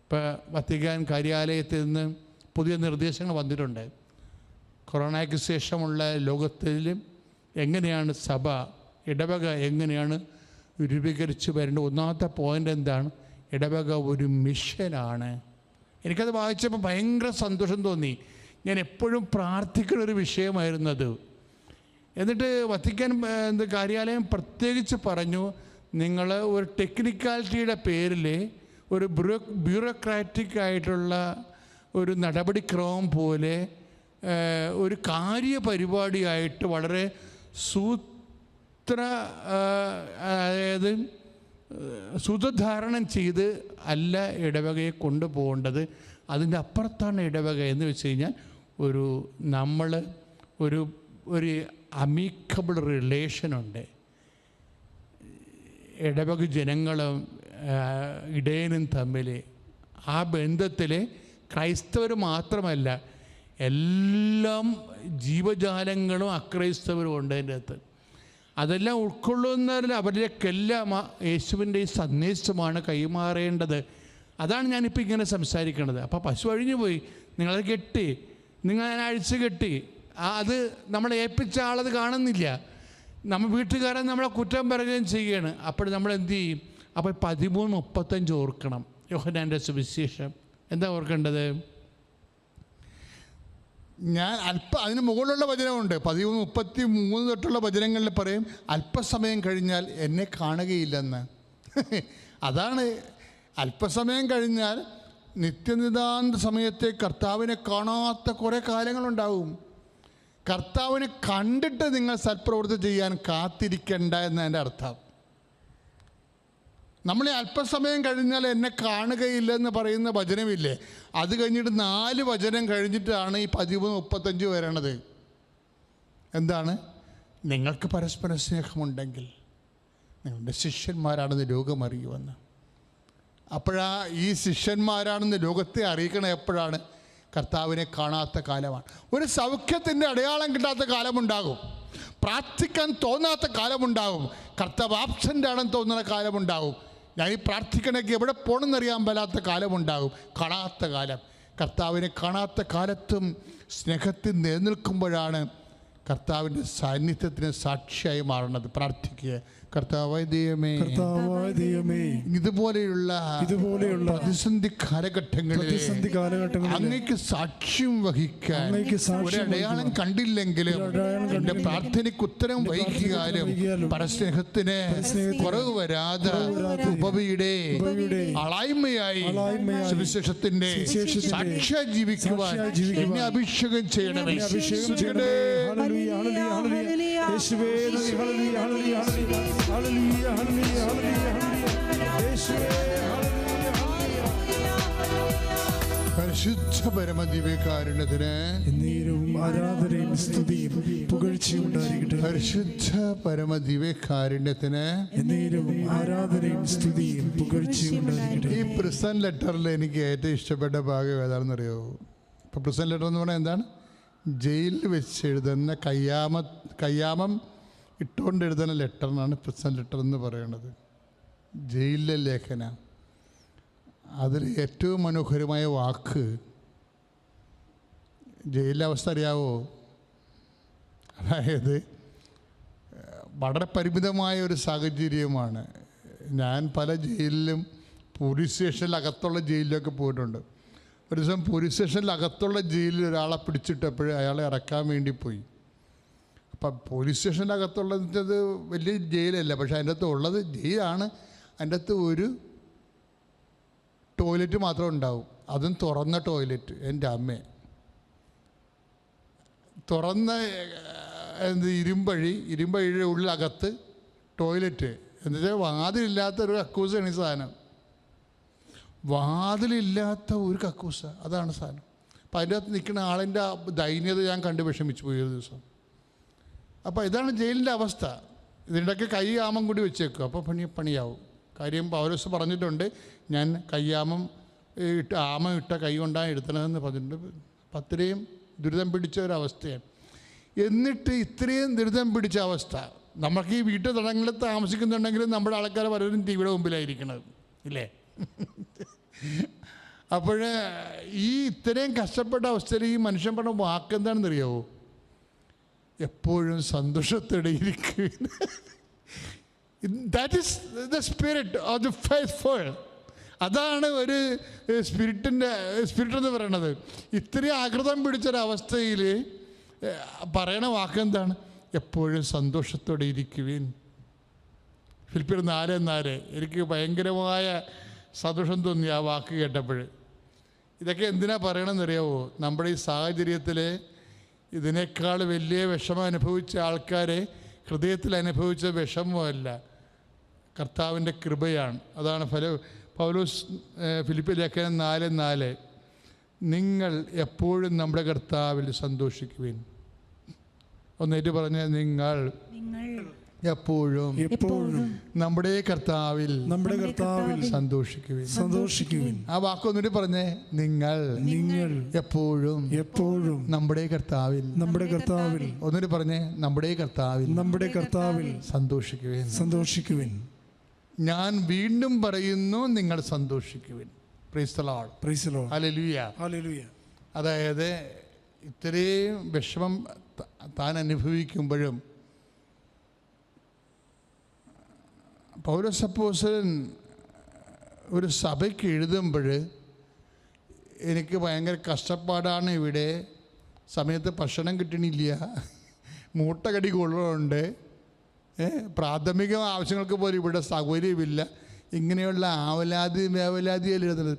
ഇപ്പോൾ വത്തിക്കാൻ കാര്യാലയത്തിൽ നിന്ന് പുതിയ നിർദ്ദേശങ്ങൾ വന്നിട്ടുണ്ട്. കൊറോണയ്ക്ക് ശേഷമുള്ള ലോകത്തിലും എങ്ങനെയാണ് സഭ, ഇടവക എങ്ങനെയാണ് രൂപീകരിച്ച് വരേണ്ടത്. ഒന്നാമത്തെ പോയിൻ്റ് എന്താണ്? ഇടവക ഒരു മിഷനാണ്. എനിക്കത് വായിച്ചപ്പോൾ ഭയങ്കര സന്തോഷം തോന്നി. ഞാൻ എപ്പോഴും പ്രാർത്ഥിക്കുന്നൊരു വിഷയമായിരുന്നത്. എന്നിട്ട് വത്തിക്കാൻ കാര്യാലയം പ്രത്യേകിച്ച് പറഞ്ഞു, നിങ്ങൾ ഒരു ടെക്നിക്കാലിറ്റിയുടെ പേരിൽ ഒരു ബ്യൂറോക്രാറ്റിക് ആയിട്ടുള്ള ഒരു നടപടിക്രമം പോലെ ഒരു കാര്യപരിപാടിയായിട്ട് വളരെ അതായത് സുധാരണം ചെയ്ത് അല്ല ഇടവകയെ കൊണ്ടുപോകേണ്ടത്. അതിൻ്റെ അപ്പുറത്താണ് ഇടവക എന്ന് വെച്ച് കഴിഞ്ഞാൽ നമ്മൾ ഒരു അമീക്കബിൾ റിലേഷനുണ്ട്. ഇടവക ജനങ്ങളും ഇടയനും തമ്മിൽ ആ ബന്ധത്തിൽ ക്രൈസ്തവർ മാത്രമല്ല, എല്ലാം ജീവജാലങ്ങളും അക്രൈസ്തവരും ഉണ്ട് അതിൻ്റെ അകത്ത്. അതെല്ലാം ഉൾക്കൊള്ളുന്നതിൽ അവരിലേക്കെല്ലാം യേശുവിൻ്റെ ഈ സന്ദേശമാണ് കൈമാറേണ്ടത്. അതാണ് ഞാനിപ്പോൾ ഇങ്ങനെ സംസാരിക്കുന്നത്. അപ്പോൾ പശു അഴിഞ്ഞു പോയി, നിങ്ങളത് കെട്ടി, നിങ്ങൾ അഴിച്ച് കെട്ടി, അത് നമ്മളെ ഏൽപ്പിച്ച ആളത് കാണുന്നില്ല. നമ്മൾ വീട്ടുകാരൻ നമ്മളെ കുറ്റം പറയുകയും ചെയ്യുകയാണ്. അപ്പോൾ നമ്മൾ എന്ത് ചെയ്യും? അപ്പോൾ 13:35 ഓർക്കണം. യോഹന്നാൻ്റെ സുവിശേഷം എന്താ ഓർക്കേണ്ടത്? ഞാൻ അതിന് മുകളിലുള്ള വചനമുണ്ട്. 13:33 തൊട്ടുള്ള വചനങ്ങളിൽ പറയും, അല്പസമയം കഴിഞ്ഞാൽ എന്നെ കാണുകയില്ലെന്ന്. അതാണ്, അല്പസമയം കഴിഞ്ഞാൽ നിത്യനിതാന്ത സമയത്തെ കർത്താവിനെ കാണാത്ത കുറേ കാലങ്ങളുണ്ടാവും. കർത്താവിനെ കണ്ടിട്ട് നിങ്ങൾ സൽപ്രവൃത്തി ചെയ്യാൻ കാത്തിരിക്കേണ്ട എന്നതിൻ്റെ അർത്ഥം. നമ്മൾ അല്പസമയം കഴിഞ്ഞാൽ എന്നെ കാണുകയില്ലെന്ന് പറയുന്ന വചനമില്ലേ, അത് കഴിഞ്ഞിട്ട് 4 വചനം കഴിഞ്ഞിട്ടാണ് ഈ 13:35 വരണത്. എന്താണ്? നിങ്ങൾക്ക് പരസ്പര സ്നേഹമുണ്ടെങ്കിൽ നിങ്ങളുടെ ശിഷ്യന്മാരാണെന്ന് ലോകം അറിയുമെന്ന്. ഈ ശിഷ്യന്മാരാണെന്ന് ലോകത്തെ അറിയിക്കണത് എപ്പോഴാണ്? കർത്താവിനെ കാണാത്ത കാലമാണ്. ഒരു സൗഖ്യത്തിൻ്റെ അടയാളം കിട്ടാത്ത കാലമുണ്ടാകും, പ്രാർത്ഥിക്കാൻ തോന്നാത്ത കാലമുണ്ടാകും, കർത്താവ് ആബ്സെൻ്റ് ആണെന്ന് തോന്നുന്ന കാലമുണ്ടാകും. ഞാൻ ഈ പ്രാർത്ഥിക്കണമെങ്കിൽ എവിടെ പോകണമെന്നറിയാൻ പറ്റാത്ത കാലമുണ്ടാകും. കാണാത്ത കാലം. കർത്താവിനെ കാണാത്ത കാലത്തും സ്നേഹത്തിൽ നിലനിൽക്കുമ്പോഴാണ് കർത്താവിൻ്റെ സാന്നിധ്യത്തിന് സാക്ഷിയായി മാറുന്നത്. പ്രാർത്ഥിക്കുക, കർത്താവായ ദൈവമേ, ഇതുപോലെയുള്ള പ്രതിസന്ധി കാലഘട്ടങ്ങളിൽ അങ്ങേക്ക് സാക്ഷ്യം വഹിക്കാൻ ഒരു അടയാളം കണ്ടില്ലെങ്കിലും എൻ്റെ പ്രാർത്ഥനയ്ക്ക് ഉത്തരം വഹിക്കാനും പരസ്നേഹത്തിന് കുറവ് വരാതെ ഉപവിയുടെ അളായ്മയായി സുവിശേഷത്തിന്റെ സാക്ഷ്യ ജീവിക്കുവാൻ എന്നെ അഭിഷേകം ചെയ്യണമേ. പരിശുദ്ധ പരമദിവ്യകാരുണ്യത്തിന് എന്നേരവും ആരാധനയും സ്തുതിയും പുകഴ്ചയും ഉണ്ടായിരിക്കട്ടെ. പരിശുദ്ധ പരമദിവ്യകാരുണ്യത്തിന് എന്നേരവും ആരാധനയും സ്തുതിയും പുകഴ്ചയും ഉണ്ടായിരിക്കട്ടെ. ഈ പ്രിസൺ ലെറ്ററിൽ എനിക്ക് ഏറ്റവും ഇഷ്ടപ്പെട്ട ഭാഗം ഏതാണെന്നറിയോ? ഇപ്പോൾ പ്രിസൺ ലെറ്റർ എന്ന് പറഞ്ഞാൽ എന്താണ്? ജയിലിൽ വെച്ച് എഴുതുന്ന കയ്യാമം ഇട്ടുകൊണ്ട് എഴുതുന്ന ലെറ്ററിനാണ് പ്രിസൺ ലെറ്റർ എന്ന് പറയുന്നത്. ജയിലിലെ ലേഖന. അതിൽ ഏറ്റവും മനോഹരമായ വാക്ക്, ജയിലിലെ അവസ്ഥ അറിയാവോ? അതായത് വളരെ പരിമിതമായ ഒരു സാഹചര്യമാണ്. ഞാൻ പല ജയിലിലും, പോലീസ് സ്റ്റേഷനിലകത്തുള്ള ജയിലിലൊക്കെ പോയിട്ടുണ്ട്. ഒരു ദിവസം പോലീസ് സ്റ്റേഷനിലകത്തുള്ള ജയിലിൽ ഒരാളെ പിടിച്ചിട്ടപ്പോൾ അയാളെ ഇറക്കാൻ വേണ്ടി പോയി. അപ്പം പോലീസ് സ്റ്റേഷൻ്റെ അകത്തുള്ളത് വലിയ ജയിലല്ല, പക്ഷേ അതിൻ്റെ അകത്ത് ഉള്ളത് ജയിലാണ്. അതിൻ്റെ അകത്ത് ഒരു ടോയ്ലറ്റ് മാത്രം ഉണ്ടാവും, അതും തുറന്ന ടോയ്ലറ്റ്. എൻ്റെ അമ്മേ, തുറന്ന ഇരുമ്പഴിയുടെ ഉള്ളിലകത്ത് ടോയ്ലറ്റ്. എന്നുവെച്ചാൽ വാതിലില്ലാത്തൊരു കക്കൂസാണ് ഈ സാധനം. വാതിലില്ലാത്ത ഒരു കക്കൂസ, അതാണ് സാധനം. അപ്പം അതിൻ്റെ അകത്ത് നിൽക്കുന്ന ആളിൻ്റെ ദൈന്യത ഞാൻ കണ്ട് വിഷമിച്ചു പോയി ഒരു ദിവസം. അപ്പോൾ ഇതാണ് ജയിലിൻ്റെ അവസ്ഥ. ഇതിൻ്റെയൊക്കെ കയ്യാമം കൂടി വെച്ചേക്കും, അപ്പോൾ പണിയാവും. കാര്യം പൗലോസ് പറഞ്ഞിട്ടുണ്ട്, ഞാൻ കയ്യാമം ആമം ഇട്ട കൈ കൊണ്ടാണ് എടുത്തതെന്ന് പറഞ്ഞിട്ടുണ്ട്. അപ്പം അത്രയും ദുരിതം പിടിച്ച ഒരവസ്ഥയാണ്. എന്നിട്ട് ഇത്രയും ദുരിതം പിടിച്ച അവസ്ഥ, നമുക്ക് ഈ വീട്ടു തടങ്ങളിൽ താമസിക്കുന്നുണ്ടെങ്കിലും നമ്മുടെ ആൾക്കാർ പലരും ടി വിയുടെ മുമ്പിലായിരിക്കണത് ഇല്ലേ? അപ്പോൾ ഈ ഇത്രയും കഷ്ടപ്പെട്ട അവസ്ഥയിൽ ഈ മനുഷ്യൻ പറഞ്ഞ വാക്ക് എന്താണെന്ന് അറിയാവോ? എപ്പോഴും സന്തോഷത്തോടെ ഇരിക്കുക. That is the spirit of the faithful. അതാണ് ഒരു സ്പിരിറ്റ് എന്ന് പറയുന്നത്. ഇത്രയും ആകൃതം പിടിച്ചൊരവസ്ഥയിൽ പറയണ വാക്കെന്താണ്? എപ്പോഴും സന്തോഷത്തോടെ ഇരിക്കുവിൻ. ഫിലിപ്പിയർ 4:4. എനിക്ക് ഭയങ്കരമായ സന്തോഷം തോന്നി ആ വാക്ക് കേട്ടപ്പോൾ. ഇതൊക്കെ എന്തിനാ പറയണമെന്നറിയാവോ? നമ്മുടെ ഈ സാഹചര്യത്തിൽ ഇതിനേക്കാൾ വലിയ വിഷമം അനുഭവിച്ച ആൾക്കാരെ ഹൃദയത്തിൽ അനുഭവിച്ച വിഷമമല്ല, കർത്താവിൻ്റെ കൃപയാണ്. അതാണ് പൗലോസ് ഫിലിപ്പിയർ ലേഖനം 4:4. നിങ്ങൾ എപ്പോഴും നമ്മുടെ കർത്താവിൽ സന്തോഷിക്കുവിൻ. ഒന്നേറ്റ് പറഞ്ഞ, നിങ്ങൾ എപ്പോഴും നമ്മുടെ കർത്താവിൽ സന്തോഷിക്കുവിൻ. ആ വാക്കൊന്നിട്ട് പറഞ്ഞേ, നിങ്ങൾ എപ്പോഴും നമ്മുടെ കർത്താവിൽ. ഒന്നിട്ട് പറഞ്ഞേ, നമ്മുടെ കർത്താവിൽ സന്തോഷിക്കുവിൻ. ഞാൻ വീണ്ടും പറയുന്നു, നിങ്ങൾ സന്തോഷിക്കുവിൻ. Praise the Lord. ഹല്ലേലൂയ. അതായത് ഇത്രയും വിഷമം താൻ അനുഭവിക്കുമ്പോഴും പൗലോസ് അപ്പോസ്തലൻ ഒരു സഭയ്ക്ക് എഴുതുമ്പോൾ, എനിക്ക് ഭയങ്കര കഷ്ടപ്പാടാണ്, ഇവിടെ സമയത്ത് ഭക്ഷണം കിട്ടണില്ല, മൂട്ടകടി കൊള്ളുന്നുണ്ട്, പ്രാഥമിക ആവശ്യങ്ങൾക്ക് പോലും ഇവിടെ സൗകര്യമില്ല, ഇങ്ങനെയുള്ള വേവലാതിയിൽ എഴുതുന്നത്.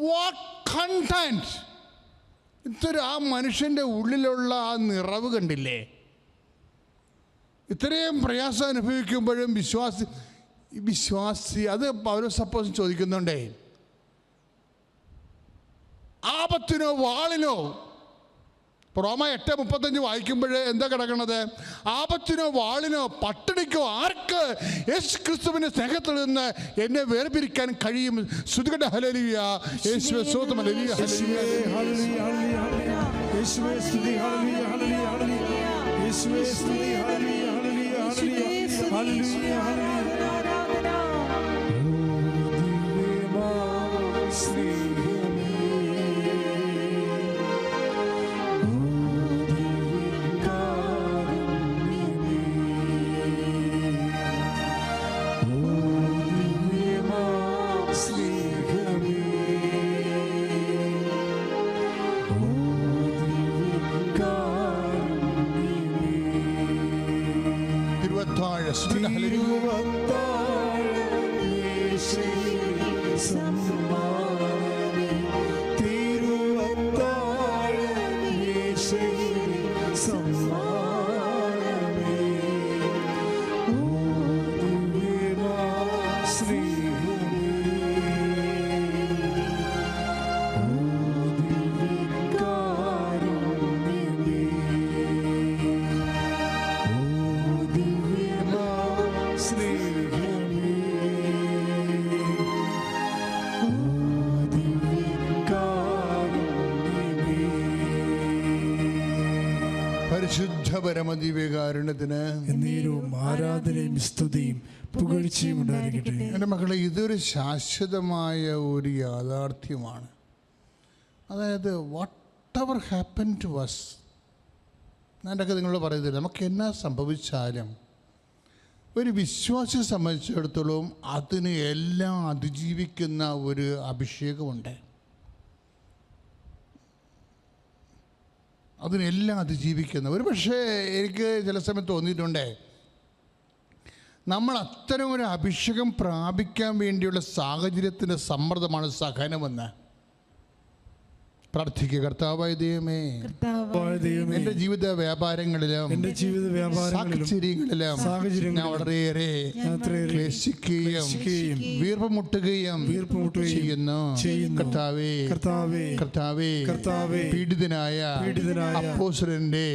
What content! ഇതൊരു ആ മനുഷ്യൻ്റെ ഉള്ളിലുള്ള ആ നിറവ് കണ്ടില്ലേ? ഇത്രയും പ്രയാസം അനുഭവിക്കുമ്പോഴും വിശ്വാസി അത് പൗലോസ് അപ്പോസ്തലൻ ചോദിക്കുന്നുണ്ടേ, ആപത്തിനോ വാളിനോ. റോമ 8:35 വായിക്കുമ്പോൾ എന്താ കിടക്കണത്? ആപത്തിനോ വാളിനോ പട്ടിണിക്കോ ആർക്ക് യേശു ക്രിസ്തുവിന്റെ സ്നേഹത്തിൽ നിന്ന് എന്നെ വേർപിരിക്കാൻ കഴിയും? സ്തുതിക്കട്ടെ. ഹല്ലേലൂയ. യേശുവേ സ്തോത്രം. ഹല്ലേലൂയ. യേശുവേ സ്തുതി. ഹല്ലേലൂയ. യേശുവേ സ്തുതി. ഹല്ലേലൂയ. പരിശുദ്ധ പരമദിവ്യകാരുണ്യത്തിന് ആരാധനയും സ്തുതിയും പുകഴ്ചയും ഉണ്ടായിരിക്കട്ടെ. എൻ്റെ മക്കളെ, ഇതൊരു ശാശ്വതമായ ഒരു യാഥാർത്ഥ്യമാണ്. അതായത് whatever happen to us, ഞാനൊക്കെ നിങ്ങളോട് പറയുന്നില്ല, നമുക്ക് എന്നാ സംഭവിച്ചാലും ഒരു വിശ്വാസിയെ സംബന്ധിച്ചിടത്തോളം അതിന് എല്ലാം അതിജീവിക്കുന്ന ഒരു അഭിഷേകമുണ്ട്. അതിനെല്ലാം അതിജീവിക്കുന്ന ഒരു, പക്ഷേ എനിക്ക് ചില സമയത്ത് തോന്നിയിട്ടുണ്ടേ, നമ്മൾ അത്തരം ഒരു അഭിഷേകം പ്രാപിക്കാൻ വേണ്ടിയുള്ള സാഹചര്യത്തിൻ്റെ സമ്മർദ്ദമാണ് സഹനമെന്ന്. പ്രാർത്ഥിക്കുക. കർത്താവായ ദൈവമേ, എൻ്റെ ജീവിത വ്യാപാരങ്ങളിലും സാഹചര്യങ്ങളിലും ഞാൻ വളരെയേറെ ക്ലേശിക്കുകയും വീർപ്പുമുട്ടുകയും ചെയ്യുന്നു. കർത്താവേ, പീഡിതനായ അപ്പോസ്തലന്റെ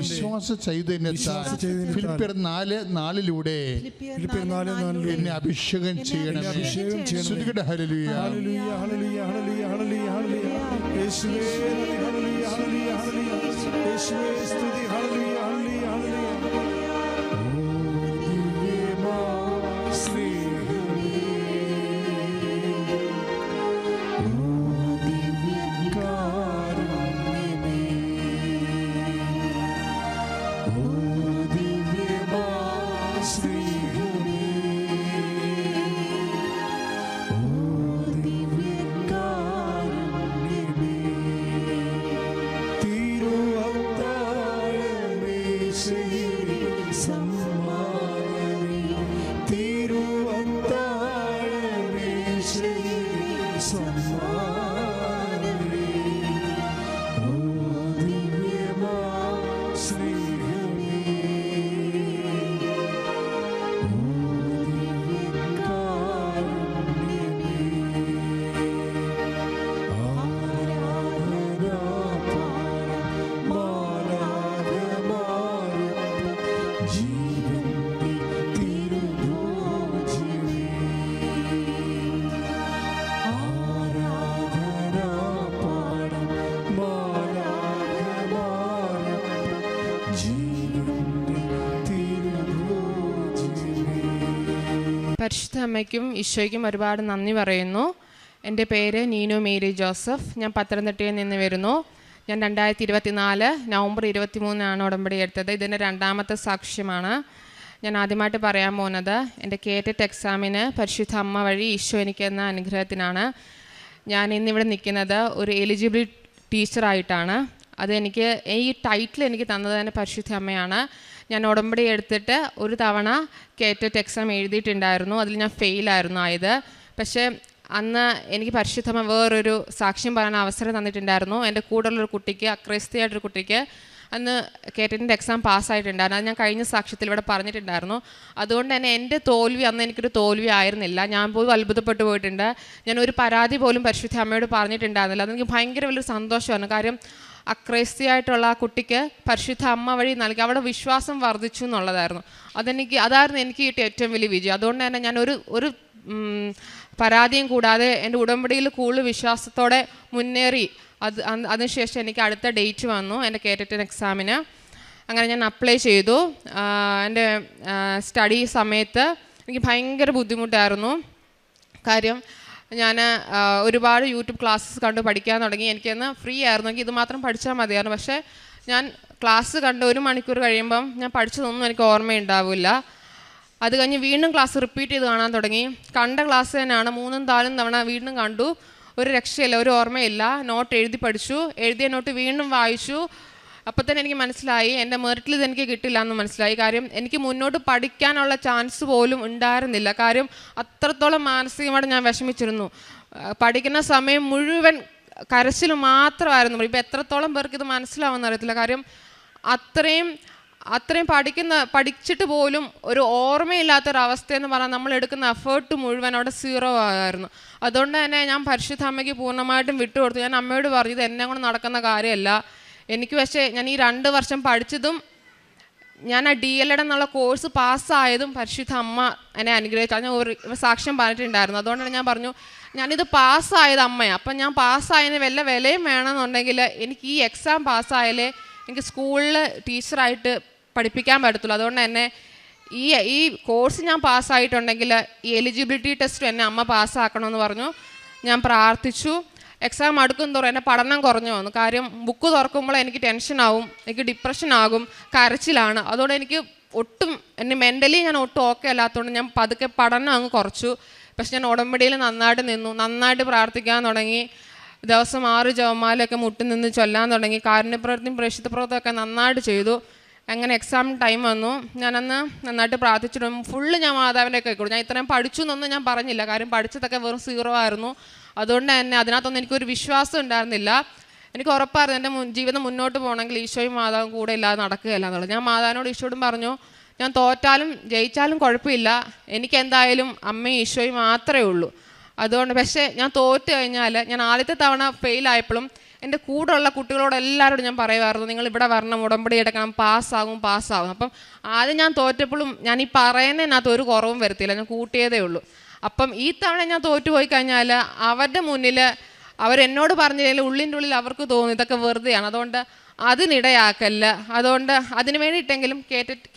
വിശ്വാസ ചൈതന്യത്താൽ ഫിലിപ്പിയർ 4:4 എന്നെ അഭിഷേകം ചെയ്യണമേ. സ്തുതിക്കട്ടെ. ഹല്ലേലൂയ. യേശുവേ ഹല്ലേലൂയ. യേശുവേ സ്തുതി. ഹല്ലേലൂയ. സമ്മാനമേ. ഓ ദിവ്യമാ സ്നേഹമേ, ഓ ദിവ്യകാരുണ്യമേ, ആരാധനാപാരം മാലാഖമാരും ജീവന്റെ തിരുഭോജ്യമേ. ആരാധനാപാരം മാലാഖമാരും ജീവന്റെ തിരുഭോജ്യമേ. പരിശുദ്ധ അമ്മയ്ക്കും ഈശോയ്ക്കും ഒരുപാട് നന്ദി പറയുന്നു. എൻ്റെ പേര് നീനു മേരി ജോസഫ്. ഞാൻ പത്തനംതിട്ടയിൽ നിന്ന് വരുന്നു. ഞാൻ 2024 നവംബർ 23 ഉടമ്പടി എടുത്തത്. ഇതിൻ്റെ 2ാമത്തെ സാക്ഷ്യമാണ്. ഞാൻ ആദ്യമായിട്ട് പറയാൻ പോകുന്നത് എൻ്റെ കേറ്ററ്റ് എക്സാമിന് പരിശുദ്ധ അമ്മ വഴി ഈശോ എനിക്ക് എന്ന അനുഗ്രഹത്തിനാണ്. ഞാൻ ഇന്നിവിടെ നിൽക്കുന്നത് ഒരു എലിജിബിൾ ടീച്ചറായിട്ടാണ്. അതെനിക്ക് ഈ ടൈറ്റിൽ എനിക്ക് തന്നത് തന്നെ പരിശുദ്ധ അമ്മയാണ്. ഞാൻ ഉടമ്പടി എടുത്തിട്ട് ഒരു തവണ കേറ്ററ്റ് എക്സാം എഴുതിയിട്ടുണ്ടായിരുന്നു. അതിൽ ഞാൻ ഫെയിലായിരുന്നു ആയത്. പക്ഷേ അന്ന് എനിക്ക് പരിശുദ്ധമ്മ വേറൊരു സാക്ഷ്യം പറയാൻ അവസരം തന്നിട്ടുണ്ടായിരുന്നു. എൻ്റെ കൂടെയുള്ളൊരു കുട്ടിക്ക്, അക്രൈസ്തയായിട്ടൊരു കുട്ടിക്ക് അന്ന് കേറ്ററ്റിൻ്റെ എക്സാം പാസ്സായിട്ടുണ്ടായിരുന്നു. അത് ഞാൻ കഴിഞ്ഞ സാക്ഷ്യത്തിൽ ഇവിടെ പറഞ്ഞിട്ടുണ്ടായിരുന്നു. അതുകൊണ്ട് തന്നെ എൻ്റെ തോൽവി അന്ന് എനിക്കൊരു തോൽവി ആയിരുന്നില്ല. ഞാൻ പോലും അത്ഭുതപ്പെട്ടു പോയിട്ടുണ്ട്. ഞാൻ ഒരു പരാതി പോലും പരിശുദ്ധ അമ്മയോട് പറഞ്ഞിട്ടുണ്ടായിരുന്നില്ല. അതെനിക്ക് ഭയങ്കര വലിയൊരു സന്തോഷമാണ്. കാര്യം അക്രൈസ്തയായിട്ടുള്ള ആ കുട്ടിക്ക് പരിശുദ്ധ അമ്മ വഴി നൽകി അവിടെ വിശ്വാസം വർദ്ധിച്ചു എന്നുള്ളതായിരുന്നു. അതായിരുന്നു എനിക്ക് കിട്ടിയ ഏറ്റവും വലിയ വിജയം. അതുകൊണ്ട് തന്നെ ഞാൻ ഒരു പരാതിയും കൂടാതെ എൻ്റെ ഉടമ്പടിയിൽ കൂടുതൽ വിശ്വാസത്തോടെ മുന്നേറി. അതിനുശേഷം എനിക്ക് അടുത്ത ഡേറ്റ് വന്നു എൻ്റെ കേറ്ററ്റ് എക്സാമിന്. അങ്ങനെ ഞാൻ അപ്ലൈ ചെയ്തു. എൻ്റെ സ്റ്റഡി സമയത്ത് എനിക്ക് ഭയങ്കര ബുദ്ധിമുട്ടായിരുന്നു. കാര്യം ഞാൻ ഒരുപാട് യൂട്യൂബ് ക്ലാസ്സസ് കണ്ട് പഠിക്കാൻ തുടങ്ങി. എനിക്കൊന്ന് ഫ്രീ ആയിരുന്നെങ്കിൽ ഇത് മാത്രം പഠിച്ചാൽ മതിയായിരുന്നു. പക്ഷേ ഞാൻ ക്ലാസ് കണ്ട് 1 മണിക്കൂർ കഴിയുമ്പം ഞാൻ പഠിച്ചതൊന്നും എനിക്ക് ഓർമ്മയുണ്ടാവില്ല. അത് കഴിഞ്ഞ് വീണ്ടും ക്ലാസ് റിപ്പീറ്റ് ചെയ്ത് കാണാൻ തുടങ്ങി. കണ്ട ക്ലാസ് തന്നെയാണ് 3-4 തവണ വീണ്ടും കണ്ടു. ഒരു രക്ഷയില്ല, ഒരു ഓർമ്മയില്ല. നോട്ട് എഴുതി പഠിച്ചു. എഴുതിയ നോട്ട് വീണ്ടും വായിച്ചു. അപ്പോൾ തന്നെ എനിക്ക് മനസ്സിലായി എൻ്റെ മെറിറ്റിൽ ഇത് എനിക്ക് കിട്ടില്ല എന്ന് മനസ്സിലായി. കാര്യം എനിക്ക് മുന്നോട്ട് പഠിക്കാനുള്ള ചാൻസ് പോലും ഉണ്ടായിരുന്നില്ല. കാര്യം അത്രത്തോളം മാനസികമായിട്ട് ഞാൻ വിഷമിച്ചിരുന്നു. പഠിക്കുന്ന സമയം മുഴുവൻ കരച്ചിൽ മാത്രമായിരുന്നു. ഇപ്പോൾ എത്രത്തോളം പേർക്ക് ഇത് മനസ്സിലാവുമെന്ന് അറിയത്തില്ല. കാര്യം അത്രയും പഠിച്ചിട്ട് പോലും ഒരു ഓർമ്മയില്ലാത്തൊരവസ്ഥയെന്ന് പറഞ്ഞാൽ നമ്മൾ എടുക്കുന്ന എഫേർട്ട് മുഴുവൻ അവിടെ 0 ആയിരുന്നു. അതുകൊണ്ട് തന്നെ ഞാൻ പരിശുദ്ധ അമ്മയ്ക്ക് പൂർണ്ണമായിട്ടും വിട്ടുകൊടുത്തു. ഞാൻ അമ്മയോട് പറഞ്ഞു, ഇത് എന്നെ കൊണ്ട് നടക്കുന്ന കാര്യമല്ല. എനിക്ക് പക്ഷേ ഞാൻ ഈ 2 വർഷം പഠിച്ചതും ഞാൻ ആ DLED എന്നുള്ള കോഴ്സ് പാസ്സായതും പരിശുദ്ധ അമ്മ എന്നെ അനുഗ്രഹിച്ചു. ഞാൻ ഒരു സാക്ഷ്യം പറഞ്ഞിട്ടുണ്ടായിരുന്നു. അതുകൊണ്ടാണ് ഞാൻ പറഞ്ഞു, ഞാനിത് പാസ്സായത് അമ്മയാണ്. അപ്പം ഞാൻ പാസ്സായതിന് വല്ല വിലയും വേണമെന്നുണ്ടെങ്കിൽ എനിക്ക് ഈ എക്സാം പാസ്സായാലേ എനിക്ക് സ്കൂളിൽ ടീച്ചറായിട്ട് പഠിപ്പിക്കാൻ പറ്റത്തുള്ളൂ. അതുകൊണ്ട് തന്നെ ഈ കോഴ്സ് ഞാൻ പാസ്സായിട്ടുണ്ടെങ്കിൽ ഈ എലിജിബിലിറ്റി ടെസ്റ്റ് എന്നെ അമ്മ പാസ്സാക്കണമെന്ന് പറഞ്ഞു. ഞാൻ പ്രാർത്ഥിച്ചു. എക്സാം അടുക്കും തോറും എൻ്റെ പഠനം കുറഞ്ഞു വന്നു. കാര്യം ബുക്ക് തുറക്കുമ്പോൾ എനിക്ക് ടെൻഷനാവും, എനിക്ക് ഡിപ്രഷനാകും, കരച്ചിലാണ്. അതുകൊണ്ട് എനിക്ക് എന്നെ മെൻ്റലി ഞാൻ ഒട്ടും ഓക്കെ അല്ലാത്തതുകൊണ്ട് ഞാൻ പതുക്കെ പഠനം അങ്ങ് കുറച്ചു. പക്ഷെ ഞാൻ ഉടമ്പടിയിൽ നന്നായിട്ട് നിന്നു, നന്നായിട്ട് പ്രാർത്ഥിക്കാൻ തുടങ്ങി. ദിവസം 6 ജപമാലയൊക്കെ മുട്ടി നിന്ന് ചൊല്ലാൻ തുടങ്ങി. കാരുണ്യപ്രവൃത്തിയും പ്രേക്ഷിത പ്രവൃത്തിയൊക്കെ നന്നായിട്ട് ചെയ്തു. അങ്ങനെ എക്സാം ടൈം വന്നു. ഞാനന്ന് നന്നായിട്ട് പ്രാർത്ഥിച്ചിട്ട് ഫുള്ള് ഞാൻ മാതാവിൻ്റെ ഒക്കെ കൊടുത്തു. ഞാൻ ഇത്രയും പഠിച്ചു എന്നൊന്നും ഞാൻ പറഞ്ഞില്ല. കാര്യം പഠിച്ചതൊക്കെ വെറും 0 ആയിരുന്നു. അതുകൊണ്ട് തന്നെ അതിനകത്തൊന്നും എനിക്കൊരു വിശ്വാസം ഉണ്ടായിരുന്നില്ല. എനിക്ക് ഉറപ്പായിരുന്നു എൻ്റെ ജീവിതം മുന്നോട്ട് പോകണമെങ്കിൽ ഈശോയും മാതാവും കൂടെ ഇല്ലാതെ നടക്കുകയല്ല എന്നുള്ളത്. ഞാൻ മാതാവിനോട് ഈശോയോടും പറഞ്ഞു, ഞാൻ തോറ്റാലും ജയിച്ചാലും കുഴപ്പമില്ല, എനിക്കെന്തായാലും അമ്മയും ഈശോയും മാത്രമേ ഉള്ളൂ. അതുകൊണ്ട് പക്ഷേ ഞാൻ തോറ്റ് കഴിഞ്ഞാൽ, ഞാൻ ആദ്യത്തെ തവണ ഫെയിലായപ്പോഴും എൻ്റെ കൂടെയുള്ള കുട്ടികളോട് എല്ലാവരോടും ഞാൻ പറയുമായിരുന്നു, നിങ്ങൾ ഇവിടെ വരണം, ഉടമ്പടി എടുക്കണം, പാസ്സാകും. അപ്പം ആദ്യം ഞാൻ തോറ്റപ്പോഴും ഞാൻ ഈ പറയുന്നതിനകത്ത് ഒരു കുറവും വരുത്തില്ല, ഞാൻ കൂട്ടിയതേ ഉള്ളൂ. അപ്പം ഈ തവണ ഞാൻ തോറ്റുപോയി കഴിഞ്ഞാൽ അവരുടെ മുന്നിൽ അവരെന്നോട് പറഞ്ഞില്ലെങ്കിൽ ഉള്ളിൻ്റെ ഉള്ളിൽ അവർക്ക് തോന്നും ഇതൊക്കെ വെറുതെയാണ്. അതുകൊണ്ട് അതിനിടയാക്കല്ല. അതുകൊണ്ട് അതിന് വേണ്ടിയിട്ടെങ്കിലും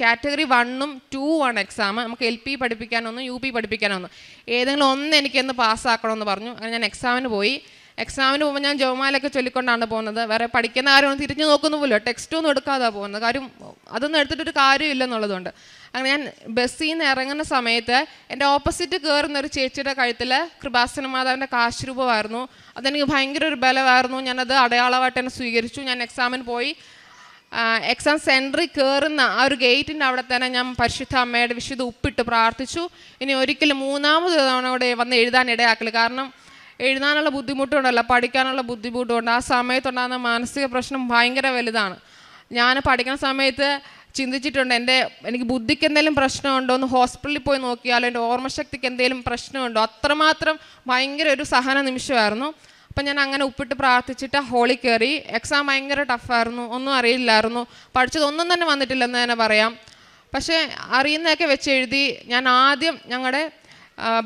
കാറ്റഗറി 1ഉം 2ഉമാണ് എക്സാം. നമുക്ക് LP പഠിപ്പിക്കാനൊന്നും UP പഠിപ്പിക്കാനൊന്നും ഏതെങ്കിലും ഒന്ന് എനിക്കൊന്ന് പാസ്സാക്കണമെന്ന് പറഞ്ഞു. അങ്ങനെ ഞാൻ എക്സാമിന് പോയി. എക്സാമിന് പോകുമ്പോൾ ഞാൻ ജപമാലയൊക്കെ ചൊല്ലിക്കൊണ്ടാണ് പോകുന്നത്. വേറെ പഠിക്കുന്ന കാര്യമൊന്നും തിരിഞ്ഞു നോക്കുന്നുമില്ല, ടെക്സ്റ്റൊന്നും എടുക്കാതെ പോകുന്നത്. കാര്യം അതൊന്നും എടുത്തിട്ടൊരു കാര്യമില്ലെന്നുള്ളതുകൊണ്ട് അങ്ങനെ ഞാൻ ബസ്സിൽ നിന്ന് ഇറങ്ങുന്ന സമയത്ത് എൻ്റെ ഓപ്പോസിറ്റ് കയറുന്നൊരു ചേച്ചിയുടെ കഴുത്തിൽ കൃപാസന മാതാവിൻ്റെ കാശുരൂപമായിരുന്നു. അതെനിക്ക് ഭയങ്കര ഒരു ബലമായിരുന്നു. ഞാനത് അടയാളമായിട്ട് തന്നെ സ്വീകരിച്ചു. ഞാൻ എക്സാമിന് പോയി. എക്സാം സെൻറ്ററിൽ കയറുന്ന ആ ഒരു ഗേറ്റിൻ്റെ അവിടെ തന്നെ ഞാൻ പരിശുദ്ധ അമ്മയുടെ വിശുദ്ധ ഉപ്പിട്ട് പ്രാർത്ഥിച്ചു. ഇനി ഒരിക്കലും 3ാമത് തവണ കൂടെ വന്ന് എഴുതാൻ ഇടയാക്കില്ല. കാരണം എഴുതാനുള്ള ബുദ്ധിമുട്ടുണ്ടല്ലോ, പഠിക്കാനുള്ള ബുദ്ധിമുട്ടുണ്ട്. ആ സമയത്തുണ്ടാകുന്ന മാനസിക പ്രശ്നം ഭയങ്കര വലുതാണ്. ഞാൻ പഠിക്കുന്ന സമയത്ത് ചിന്തിച്ചിട്ടുണ്ട്, എനിക്ക് ബുദ്ധിക്ക് എന്തെങ്കിലും പ്രശ്നമുണ്ടോ എന്ന് ഹോസ്പിറ്റലിൽ പോയി നോക്കിയാലോ, എൻ്റെ ഓർമ്മശക്തിക്ക് എന്തെങ്കിലും പ്രശ്നമുണ്ടോ, അത്രമാത്രം ഭയങ്കര ഒരു സഹന നിമിഷമായിരുന്നു. അപ്പം ഞാൻ അങ്ങനെ ഉപ്പിട്ട് പ്രാർത്ഥിച്ചിട്ട് ഹോളിൽ കയറി. എക്സാം ഭയങ്കര ടഫായിരുന്നു, ഒന്നും അറിയില്ലായിരുന്നു, പഠിച്ചതൊന്നും തന്നെ വന്നിട്ടില്ലെന്ന് തന്നെ പറയാം. പക്ഷേ അറിയുന്നതൊക്കെ വെച്ച് എഴുതി. ഞാൻ ആദ്യം ഞങ്ങളുടെ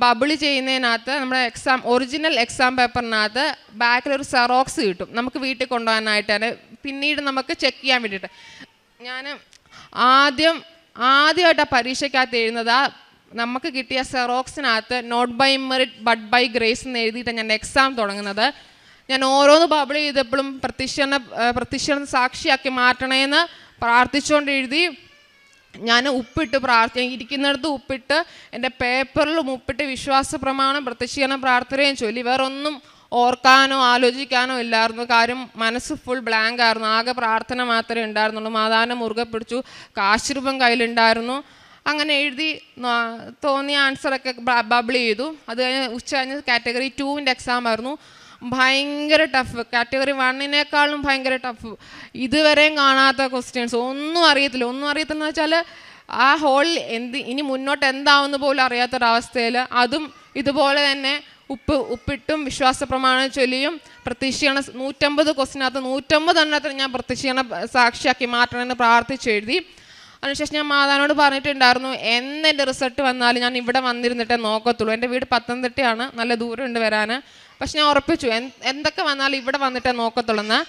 ബബിളി ചെയ്യുന്നതിനകത്ത് നമ്മുടെ ഒറിജിനൽ എക്സാം പേപ്പറിനകത്ത് ബാക്കിലൊരു സെറോക്സ് കിട്ടും, നമുക്ക് വീട്ടിൽ കൊണ്ടുപോകാനായിട്ടാണ്, പിന്നീട് നമുക്ക് ചെക്ക് ചെയ്യാൻ വേണ്ടിയിട്ട്. ഞാൻ ആദ്യമായിട്ട് ആ പരീക്ഷയ്ക്കകത്ത് എഴുതുന്നത് നമുക്ക് കിട്ടിയ സെറോക്സിനകത്ത് not by merit but by grace എന്ന് എഴുതിയിട്ടാണ് ഞാൻ എക്സാം തുടങ്ങുന്നത്. ഞാൻ ഓരോന്ന് ബബിൾ ചെയ്തപ്പോഴും പ്രത്യക്ഷണം സാക്ഷിയാക്കി മാറ്റണേന്ന് പ്രാർത്ഥിച്ചുകൊണ്ട് എഴുതി. ഞാൻ ഉപ്പിട്ട് ഇരിക്കുന്നിടത്ത് ഉപ്പിട്ട്, എൻ്റെ പേപ്പറിലും ഉപ്പിട്ട് വിശ്വാസ പ്രമാണം പ്രത്യക്ഷീകരണ പ്രാർത്ഥനയും ചൊല്ലി. വേറൊന്നും ഓർക്കാനോ ആലോചിക്കാനോ ഇല്ലായിരുന്നു. കാര്യം മനസ്സ് ഫുൾ ബ്ലാങ്ക് ആയിരുന്നു. ആകെ പ്രാർത്ഥന മാത്രമേ ഉണ്ടായിരുന്നുള്ളൂ. മാതാവിനെ മുറുകെ പിടിച്ചു, കാശുരൂപം കയ്യിലുണ്ടായിരുന്നു. അങ്ങനെ എഴുതി തോന്നിയ ആൻസറൊക്കെ ബബിൾ ചെയ്തു. അത് കഴിഞ്ഞ് ഉച്ച കഴിഞ്ഞ് കാറ്റഗറി 2 എക്സാം ആയിരുന്നു. ഭയങ്കര ടഫ്. കാറ്റഗറി 1 ഭയങ്കര ടഫ്. ഇതുവരെയും കാണാത്ത ക്വസ്റ്റ്യൻസ്, ഒന്നും അറിയത്തില്ലെന്ന് വെച്ചാൽ ആ ഹോളിൽ ഇനി മുന്നോട്ട് എന്താവുന്ന പോലും അറിയാത്തൊരവസ്ഥയിൽ, അതും ഇതുപോലെ തന്നെ ഉപ്പിട്ടും വിശ്വാസ പ്രമാണം ചൊല്ലിയും പ്രത്യക്ഷീകരണ 150 ക്വസ്റ്റിനകത്ത് 150 എണ്ണത്തിന് ഞാൻ പ്രത്യക്ഷീകരണ സാക്ഷിയാക്കി മാറ്റണമെന്ന് പ്രാർത്ഥിച്ചെഴുതി. അതിനുശേഷം ഞാൻ മാതാവിനോട് പറഞ്ഞിട്ടുണ്ടായിരുന്നു, എൻ്റെ റിസൾട്ട് വന്നാലും ഞാൻ ഇവിടെ വന്നിരുന്നിട്ടേ നോക്കത്തുള്ളൂ. എൻ്റെ വീട് പത്തനംതിട്ടയാണ്, നല്ല ദൂരമുണ്ട് വരാൻ. പക്ഷെ ഞാൻ ഉറപ്പിച്ചു എന്തൊക്കെ വന്നാലും ഇവിടെ വന്നിട്ടേ നോക്കത്തുള്ളൂ എന്ന്.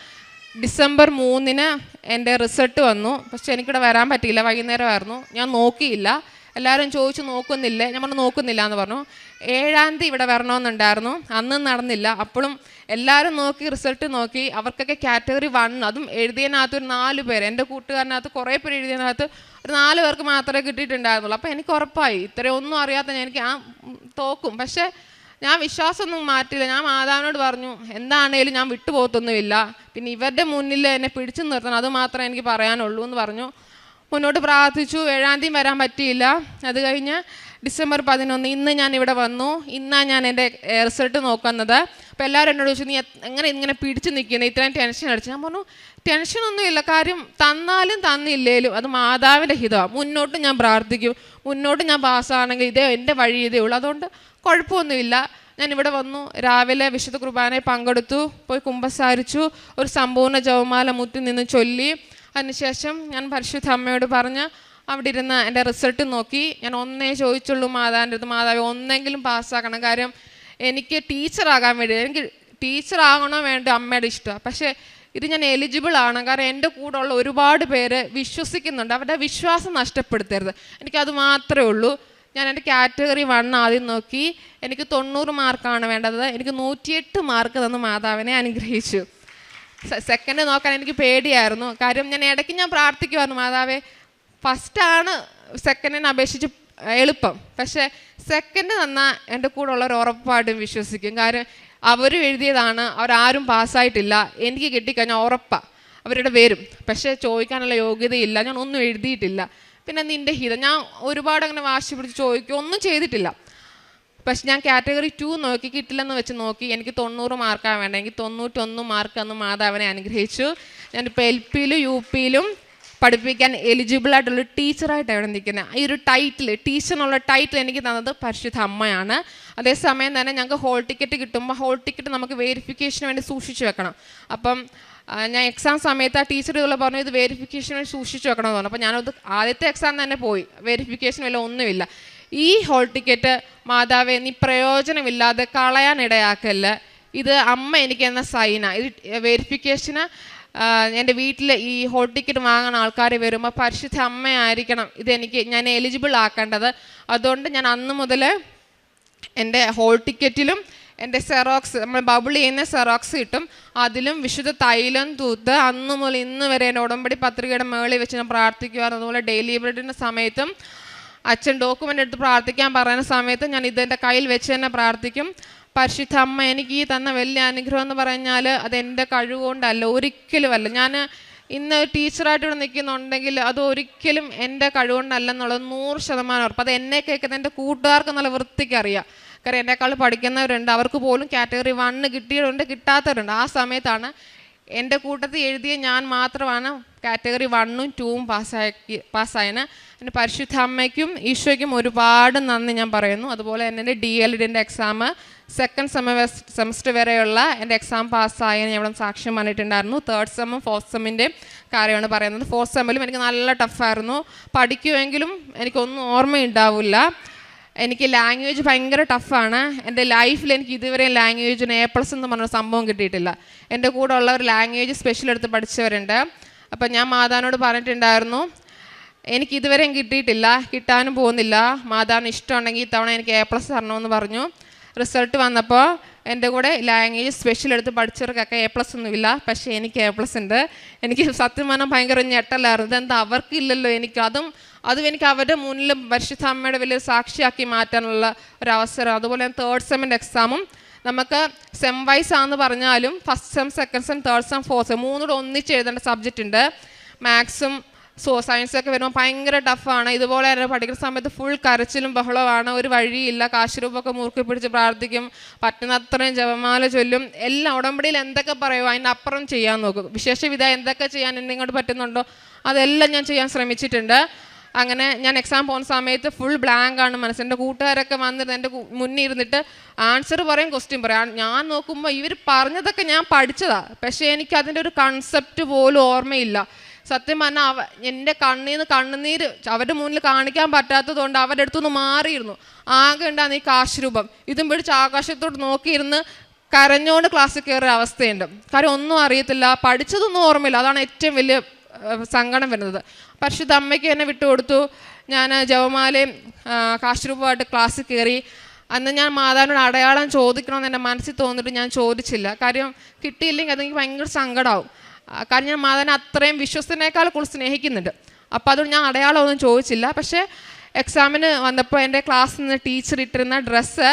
ഡിസംബർ 3 എൻ്റെ റിസൾട്ട് വന്നു. പക്ഷെ എനിക്കിവിടെ വരാൻ പറ്റിയില്ല, വൈകുന്നേരമായിരുന്നു. ഞാൻ നോക്കിയില്ല. എല്ലാവരും ചോദിച്ചു നോക്കുന്നില്ലേ, ഞാൻ പറഞ്ഞു നോക്കുന്നില്ല എന്ന് പറഞ്ഞു. 7-ാം തീയതി ഇവിടെ വരണമെന്നുണ്ടായിരുന്നു, അന്നും നടന്നില്ല. അപ്പോഴും എല്ലാവരും നോക്കി, റിസൾട്ട് നോക്കി. അവർക്കൊക്കെ കാറ്റഗറി 1, അതും എഴുതിയതിനകത്ത് ഒരു 4 പേര്, എൻ്റെ കൂട്ടുകാരനകത്ത് കുറേ പേര് എഴുതിയതിനകത്ത് ഒരു 4 പേർക്ക് മാത്രമേ കിട്ടിയിട്ടുണ്ടായിരുന്നുള്ളൂ. അപ്പോൾ എനിക്ക് ഉറപ്പായി ഇത്രയൊന്നും അറിയാത്ത എനിക്ക് തോക്കും. പക്ഷേ ഞാൻ വിശ്വാസമൊന്നും മാറ്റില്ല. ഞാൻ മാതാവിനോട് പറഞ്ഞു എന്താണേലും ഞാൻ വിട്ടുപോകത്തൊന്നുമില്ല, പിന്നെ ഇവരുടെ മുന്നിൽ എന്നെ പിടിച്ചു നിർത്തണം, അത് മാത്രമേ എനിക്ക് പറയാനുള്ളൂ എന്ന് പറഞ്ഞു. മുന്നോട്ട് പ്രാർത്ഥിച്ചു. 7-ാം തീയതി വരാൻ പറ്റിയില്ല. അത് കഴിഞ്ഞ് ഡിസംബർ 11 ഇന്ന് ഞാൻ ഇവിടെ വന്നു. ഇന്നാണ് ഞാൻ എൻ്റെ റിസൾട്ട് നോക്കുന്നത്. അപ്പോൾ എല്ലാവരും എന്നോട് ചോദിച്ചു നീ ഇങ്ങനെ പിടിച്ച് നിൽക്കുന്നത്, ഇത്രയും ടെൻഷൻ അടിച്ചു. ഞാൻ പറഞ്ഞു ടെൻഷനൊന്നുമില്ല, കാര്യം തന്നാലും തന്നില്ലേലും അത് മാതാവിൻ്റെ ഹിതമാണ്. മുന്നോട്ട് ഞാൻ പ്രാർത്ഥിക്കും, മുന്നോട്ട് ഞാൻ പാസ്സാണെങ്കിൽ എൻ്റെ വഴി ഇതേ ഉള്ളൂ, അതുകൊണ്ട് കുഴപ്പമൊന്നുമില്ല. ഞാനിവിടെ വന്നു, രാവിലെ വിശുദ്ധ കുർബാനയിൽ പങ്കെടുത്തു, പോയി കുമ്പസാരിച്ചു, ഒരു സമ്പൂർണ്ണ ജപമാല മുറ്റി നിന്ന് ചൊല്ലി. അതിനുശേഷം ഞാൻ പരിശുദ്ധ അമ്മയോട് പറഞ്ഞ് അവിടെ ഇരുന്ന് എൻ്റെ റിസൾട്ട് നോക്കി. ഞാൻ ഒന്നേ ചോദിച്ചുള്ളൂ മാതാവിൻ്റെ അടുത്ത്, മാതാവേ ഒന്നെങ്കിലും പാസ്സാക്കണം, കാര്യം എനിക്ക് ടീച്ചറാകാൻ വേണ്ടി, എനിക്ക് ടീച്ചറാകണോ വേണ്ട അമ്മയുടെ ഇഷ്ടമാണ്. പക്ഷേ ഇത് ഞാൻ എലിജിബിൾ ആണ്, കാരണം എൻ്റെ കൂടെ ഉള്ള ഒരുപാട് പേര് വിശ്വസിക്കുന്നുണ്ട്, അവരുടെ വിശ്വാസം നഷ്ടപ്പെടുത്തരുത്, എനിക്കത് മാത്രമേ ഉള്ളൂ. ഞാൻ എൻ്റെ കാറ്റഗറി 1 ആദ്യം നോക്കി. എനിക്ക് 90 മാർക്കാണ് വേണ്ടത്. എനിക്ക് 108 മാർക്ക് തന്ന് മാതാവിനെ അനുഗ്രഹിച്ചു. സെക്കൻഡ് നോക്കാൻ എനിക്ക് പേടിയായിരുന്നു, കാര്യം ഞാൻ പ്രാർത്ഥിക്കുമായിരുന്നു, മാതാവേ ഫസ്റ്റാണ് സെക്കൻഡിനെ അപേക്ഷിച്ച് എളുപ്പം, പക്ഷേ സെക്കൻഡ് തന്നാൽ എൻ്റെ കൂടെ ഉള്ളവർ ഉറപ്പായിട്ടും വിശ്വസിക്കും, കാര്യം അവർ എഴുതിയതാണ്, അവരാരും പാസ്സായിട്ടില്ല, എനിക്ക് കിട്ടിക്കഴിഞ്ഞാൽ ഉറപ്പാണ് അവരുടെ വരും. പക്ഷേ ചോദിക്കാനുള്ള യോഗ്യതയില്ല, ഞാൻ ഒന്നും എഴുതിയിട്ടില്ല. പിന്നെ നിൻ്റെ ഹിതം, ഞാൻ ഒരുപാട് അങ്ങനെ വാശി പിടിച്ച് ചോദിക്കുക ഒന്നും ചെയ്തിട്ടില്ല. പക്ഷെ ഞാൻ കാറ്റഗറി 2 നോക്കി, കിട്ടില്ലെന്ന് വെച്ച് നോക്കി. എനിക്ക് 90 മാർക്കാണ് വേണ്ടത്, എനിക്ക് 91 മാർക്ക് അന്ന് മാതാവിനെ അനുഗ്രഹിച്ചു. ഞാനിപ്പോൾ LP-യിലും UP-യിലും പഠിപ്പിക്കാൻ എലിജിബിളായിട്ടുള്ള ടീച്ചറായിട്ടാണ് ഇവിടെ നിൽക്കുന്നത്. ഈ ഒരു ടൈറ്റിൽ, ടീച്ചറിനുള്ള ടൈറ്റിൽ എനിക്ക് തന്നത് പരിശുദ്ധ അമ്മയാണ്. അതേസമയം തന്നെ ഞങ്ങൾക്ക് ഹോൾ ടിക്കറ്റ് കിട്ടുമ്പോൾ ഹോൾ ടിക്കറ്റ് നമുക്ക് വെരിഫിക്കേഷന് വേണ്ടി സൂക്ഷിച്ച് വെക്കണം. അപ്പം ഞാൻ എക്സാം സമയത്ത് ആ ടീച്ചർ ഇതുപോലെ പറഞ്ഞു ഇത് വെരിഫിക്കേഷന് വേണ്ടി സൂക്ഷിച്ച് വെക്കണം എന്ന് പറഞ്ഞു. അപ്പോൾ ഞാനത് ആദ്യത്തെ എക്സാം തന്നെ പോയി, വെരിഫിക്കേഷൻ വല്ല ഒന്നുമില്ല. ഈ ഹോൾ ടിക്കറ്റ് മാതാവേ നീ പ്രയോജനമില്ലാതെ കളയാനിടയാക്കല്ല, ഇത് അമ്മ എനിക്ക് എന്ന സൈനാണ്, ഇത് വെരിഫിക്കേഷന് എൻ്റെ വീട്ടിൽ ഈ ഹോൾ ടിക്കറ്റ് വാങ്ങുന്ന ആൾക്കാർ വരുമ്പോൾ പരിശുദ്ധ അമ്മയായിരിക്കണം ഞാൻ എലിജിബിൾ ആക്കേണ്ടത്. അതുകൊണ്ട് ഞാൻ അന്ന് മുതൽ എൻ്റെ ഹോൾ ടിക്കറ്റിലും എൻ്റെ സെറോക്സ്, നമ്മൾ ബബിൾ ചെയ്യുന്ന സെറോക്സ് കിട്ടും, അതിലും വിശുദ്ധ തൈലം തൂത്ത് അന്ന് മുതൽ ഇന്ന് വരെ എൻ്റെ ഉടമ്പടി പത്രികയുടെ മേളിൽ വെച്ച് ഞാൻ പ്രാർത്ഥിക്കുമായിരുന്നു. അതുപോലെ ഡെയിലി ബ്രെഡിൻ്റെ സമയത്തും അച്ഛൻ ഡോക്യുമെൻ്റ് എടുത്ത് പ്രാർത്ഥിക്കാൻ പറയുന്ന സമയത്ത് ഞാൻ ഇതെൻ്റെ കയ്യിൽ വെച്ച് തന്നെ പ്രാർത്ഥിക്കും. പരിശുദ്ധ അമ്മ എനിക്ക് ഈ തന്ന വലിയ അനുഗ്രഹം എന്ന് പറഞ്ഞാൽ അതെൻ്റെ കഴിവുകൊണ്ടല്ല, ഒരിക്കലുമല്ല. ഞാൻ ഇന്ന് ടീച്ചറായിട്ട് ഇവിടെ നിൽക്കുന്നുണ്ടെങ്കിൽ അത് ഒരിക്കലും എൻ്റെ കഴിവുകൊണ്ടല്ലെന്നുള്ളത് 100% ഉറപ്പ്. അത് എന്നെ കേൾക്കുന്ന എൻ്റെ കൂട്ടുകാർക്ക് നല്ല വൃത്തിക്കറിയാം, കാരണം എന്നെക്കാൾ പഠിക്കുന്നവരുണ്ട്, അവർക്ക് പോലും കാറ്റഗറി 1 കിട്ടിയവരുണ്ട്, കിട്ടാത്തവരുണ്ട്. ആ സമയത്താണ് എൻ്റെ കൂട്ടത്തിൽ എഴുതിയ ഞാൻ മാത്രമാണ് കാറ്റഗറി 1ഉം 2ഉം പാസ്സായതിന്. എൻ്റെ പരിശുദ്ധ അമ്മയ്ക്കും ഈശോയ്ക്കും ഒരുപാട് നന്ദി ഞാൻ പറയുന്നു. അതുപോലെ തന്നെ എൻ്റെ DLED എക്സാം സെക്കൻഡ് സെമസ്റ്റർ വരെയുള്ള എൻ്റെ എക്സാം പാസ്സായതിന് ഞാൻ ഇവിടെ സാക്ഷ്യം പറഞ്ഞിട്ടുണ്ടായിരുന്നു. 3rd സെമ്മും 4th സെമ്മിൻ്റെ കാര്യമാണ് പറയുന്നത്. 4th സെമ്മിലും എനിക്ക് നല്ല ടഫായിരുന്നു. പഠിക്കുമെങ്കിലും എനിക്കൊന്നും ഓർമ്മയുണ്ടാവില്ല. എനിക്ക് ലാംഗ്വേജ് ഭയങ്കര ടഫാണ്. എൻ്റെ ലൈഫിൽ എനിക്ക് ഇതുവരെ ലാംഗ്വേജിന് A+ എന്ന് പറഞ്ഞൊരു സംഭവം കിട്ടിയിട്ടില്ല. എൻ്റെ കൂടെ ഉള്ളവർ ലാംഗ്വേജ് സ്പെഷ്യൽ എടുത്ത് പഠിച്ചവരുണ്ട്. അപ്പം ഞാൻ മാതാവിനോട് പറഞ്ഞിട്ടുണ്ടായിരുന്നു, എനിക്ക് ഇതുവരെയും കിട്ടിയിട്ടില്ല, കിട്ടാനും പോകുന്നില്ല, മാതാവിന് ഇഷ്ടമുണ്ടെങ്കിൽ ഇത്തവണ എനിക്ക് A+ തരണമെന്ന് പറഞ്ഞു. റിസൾട്ട് വന്നപ്പോൾ എൻ്റെ കൂടെ ലാംഗ്വേജ് സ്പെഷ്യൽ എടുത്ത് പഠിച്ചവർക്കൊക്കെ A+ ഒന്നുമില്ല, പക്ഷേ എനിക്ക് A+ ഉണ്ട്. എനിക്ക് സത്യം പറഞ്ഞാൽ ഭയങ്കര ഞെട്ടലായിരുന്നു. ഇതെന്താ അവർക്കില്ലല്ലോ, അതും എനിക്ക് അവരുടെ മുന്നിലും പരിശുദ്ധ അമ്മയുടെ വലിയൊരു സാക്ഷിയാക്കി മാറ്റാനുള്ള ഒരവസരം. അതുപോലെ 3rd സെമ്മിൻ്റെ എക്സാമും നമുക്ക് സെം വൈസ് ആണെന്ന് പറഞ്ഞാലും 1st sem, 2nd sem, 3rd sem, 4th sem 3 കൂടെ ഒന്നിച്ച് എഴുതേണ്ട സബ്ജക്റ്റ് ഉണ്ട്. മാത്സും സയൻസൊക്കെ വരുമ്പോൾ ഭയങ്കര ടഫാണ്. ഇതുപോലെ തന്നെ പഠിക്കുന്ന സമയത്ത് ഫുൾ കരച്ചിലും ബഹളമാണ്, ഒരു വഴിയില്ല. കാശുരൂപമൊക്കെ മുറുക്കി പിടിച്ച് പ്രാർത്ഥിക്കും, പറ്റുന്നത്രയും ജപമാല ചൊല്ലും, എല്ലാം ഉടമ്പടിയിൽ എന്തൊക്കെ പറയുമോ അതിൻ്റെ അപ്പുറം ചെയ്യാൻ നോക്കും. വിശേഷവിധ എന്തൊക്കെ ചെയ്യാൻ എന്നെ ഇങ്ങോട്ട് പറ്റുന്നുണ്ടോ അതെല്ലാം ഞാൻ ചെയ്യാൻ ശ്രമിച്ചിട്ടുണ്ട്. അങ്ങനെ ഞാൻ എക്സാം പോകുന്ന സമയത്ത് ഫുൾ ബ്ലാങ്ക് ആണ് മനസ്സ്. എൻ്റെ കൂട്ടുകാരൊക്കെ വന്നിട്ട് എൻ്റെ മുന്നിൽ ഇരുന്നിട്ട് ആൻസർ പറയും, ക്വസ്റ്റ്യൻ പറയാം. ഞാൻ നോക്കുമ്പോൾ ഇവർ പറഞ്ഞതൊക്കെ ഞാൻ പഠിച്ചതാണ്, പക്ഷേ എനിക്ക് അതിൻ്റെ ഒരു കൺസെപ്റ്റ് പോലും ഓർമ്മയില്ല. സത്യം പറഞ്ഞാൽ എൻ്റെ കണ്ണുനീര് അവരുടെ മുന്നിൽ കാണിക്കാൻ പറ്റാത്തതുകൊണ്ട് അവരുടെ അടുത്തുനിന്ന് മാറിയിരുന്നു. ആകെ ഉണ്ടാകുന്ന ഈ കാശുരൂപം ഇതും പിടിച്ച് ആകാശത്തോട്ട് നോക്കിയിരുന്ന് കരഞ്ഞോണ്ട് ക്ലാസ്സിൽ കയറിയ അവസ്ഥയുണ്ട്. കാര്യം ഒന്നും അറിയത്തില്ല, പഠിച്ചതൊന്നും ഓർമ്മയില്ല. അതാണ് ഏറ്റവും വലിയ സങ്കടം വരുന്നത്. പരിശുദ്ധ അമ്മയ്ക്ക് എന്നെ വിട്ടുകൊടുത്തു. ഞാൻ ജപമാലയും കാശുരൂപമായിട്ട് ക്ലാസ്സിൽ കയറി. അന്ന് ഞാൻ മാതാവിനോട് അടയാളം ചോദിക്കണമെന്ന് എൻ്റെ മനസ്സിൽ തോന്നിയിട്ട് ഞാൻ ചോദിച്ചില്ല. കാര്യം കിട്ടിയില്ലെങ്കിൽ അതെനിക്ക് ഭയങ്കര സങ്കടമാവും. കാരണം ഞാൻ മാതാവിനെ അത്രയും വിശ്വസനേക്കാൾ കൂടുതൽ സ്നേഹിക്കുന്നുണ്ട്. അപ്പോൾ അതുകൊണ്ട് ഞാൻ അടയാളമൊന്നും ചോദിച്ചില്ല. പക്ഷേ എക്സാമിന് വന്നപ്പോൾ എൻ്റെ ക്ലാസ്സിൽ നിന്ന് ടീച്ചർ ഇട്ടിരുന്ന ഡ്രസ്സ്